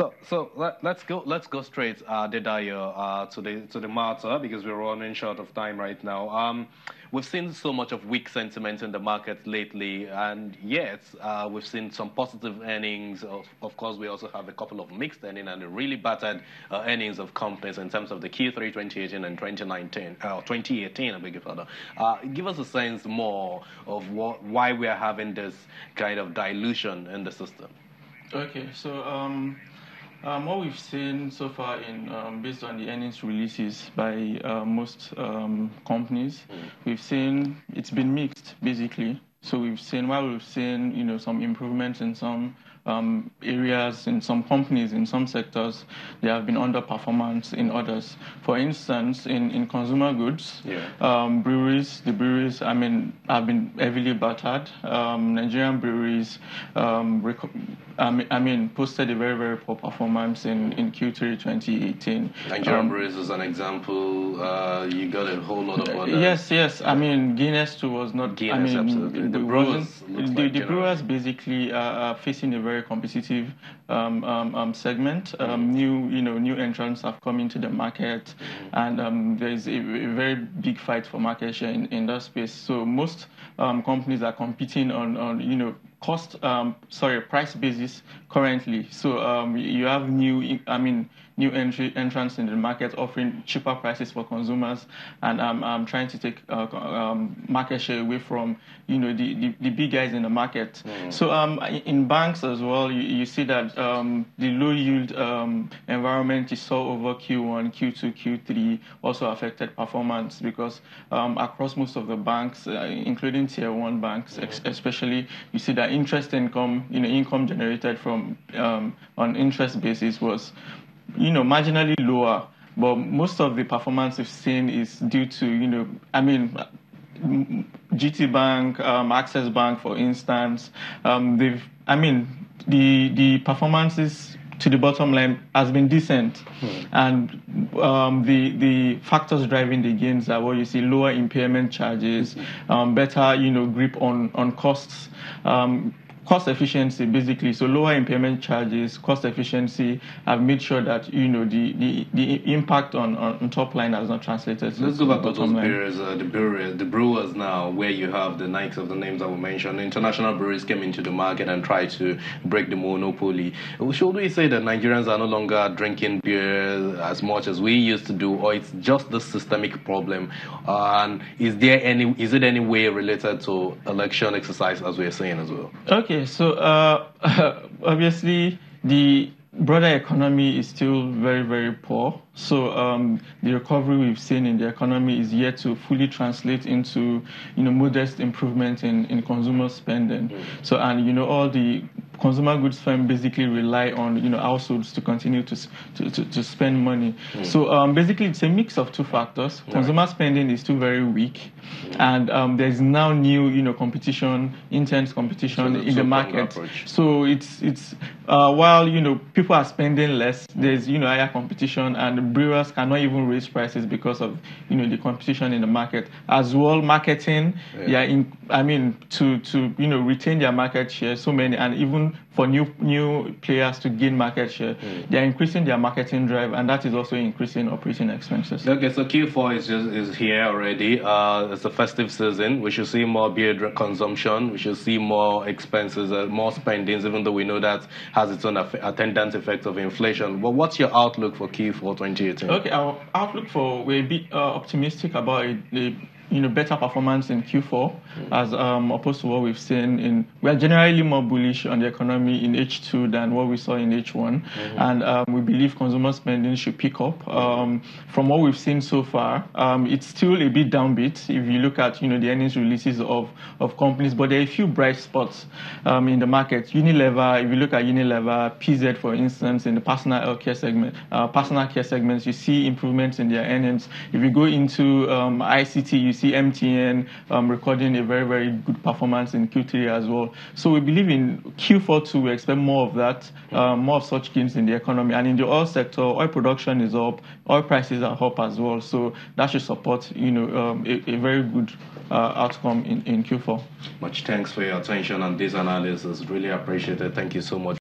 Let's go straight, Dedayo, to the matter because we're running short of time right now. We've seen so much of weak sentiment in the market lately, and yet we've seen some positive earnings. Of course, we also have a couple of mixed earnings and really battered earnings of companies in terms of the Q3 2018 and 2018, I beg your pardon. Give us a sense more of why we are having this kind of dilution in the system. Okay, so what we've seen so far based on the earnings releases by most companies, we've seen it's been mixed basically. So we've seen some improvements in some areas, in some companies, in some sectors, there have been underperformance in others. For instance, in consumer goods, breweries, have been heavily battered. Nigerian breweries, posted a very, very poor performance in Q3 2018. Nigerian breweries is an example. You got a whole lot of others. Yes. Guinness too was not. Guinness, absolutely. The brewers basically are facing a very competitive segment. New entrants have come into the market, and there is a very big fight for market share in that space. So most companies are competing on price basis currently. So you have new entrants in the market offering cheaper prices for consumers, and trying to take market share away from the big guys in the market. So in banks as well, you see that the low yield environment you saw over Q1, Q2, Q3 also affected performance because across most of the banks, including tier 1 banks, especially, you see that interest income, income generated from on interest basis was marginally lower, but most of the performance we've seen is due to, GT Bank, Access Bank, for instance. The performances to the bottom line has been decent, and the factors driving the gains are what you see: lower impairment charges, better grip on costs. Cost efficiency, basically. So lower impairment charges, cost efficiency have made sure that the impact on top line has not translated. Let's go back to those breweries, the brewers now, where you have the likes of the names that were mentioned. International breweries came into the market and tried to break the monopoly. Should we say that Nigerians are no longer drinking beer as much as we used to do, or it's just the systemic problem? And is it any way related to election exercise, as we are saying as well? Okay. So obviously the broader economy is still very, very poor. So the recovery we've seen in the economy is yet to fully translate into modest improvement in consumer spending. So all the consumer goods firms basically rely on households to continue to spend money. So basically it's a mix of two factors. Consumer spending is still very weak, and there's now new competition, intense competition in the market. So it's while people are spending less, there's higher competition, and brewers cannot even raise prices because of the competition in the market. As well, marketing, to retain their market share, so many, and even for new players to gain market share, they're increasing their marketing drive, and that is also increasing operating expenses. Okay, so Q4 is here already. It's the festive season. We should see more beer consumption. We should see more expenses, more spendings, even though we know that has its own attendant effects of inflation. But what's your outlook for Q4 2018? Okay, our outlook we're a bit optimistic about a better performance in Q4 as opposed to what we've seen we are generally more bullish on the economy in H2 than what we saw in H1, and we believe consumer spending should pick up. From what we've seen so far, it's still a bit downbeat if you look at the earnings releases of companies, but there are a few bright spots in the market. Unilever, if you look at Unilever, PZ, for instance, in the personal care segments, you see improvements in their earnings. If you go into ICT, you see MTN recording a very, very good performance in Q3 as well. So we believe in Q4 too. We expect more of that, more of such gains in the economy. And in the oil sector, oil production is up, oil prices are up as well. So that should support a very good outcome in Q4. Much thanks for your attention on this analysis. Really appreciate it. Thank you so much.